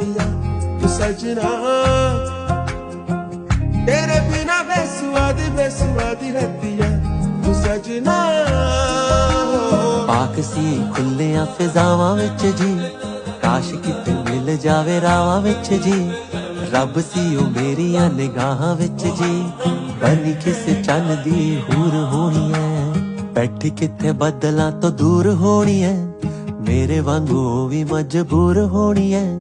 रतिया तू सजना, तेरे बिना बेसुआदी रतिया तू सजना। पाक सी खुलिया फिजावां विच जी, काश किते मिल जावे रावां विच जी। रब सी ओ मेरिया निगाहां विच जी, बनी किस चन्न दी हूर होनी है। बैठी किथे बदलां तो दूर होनी है, मेरे वांगू भी मजबूर होनी है।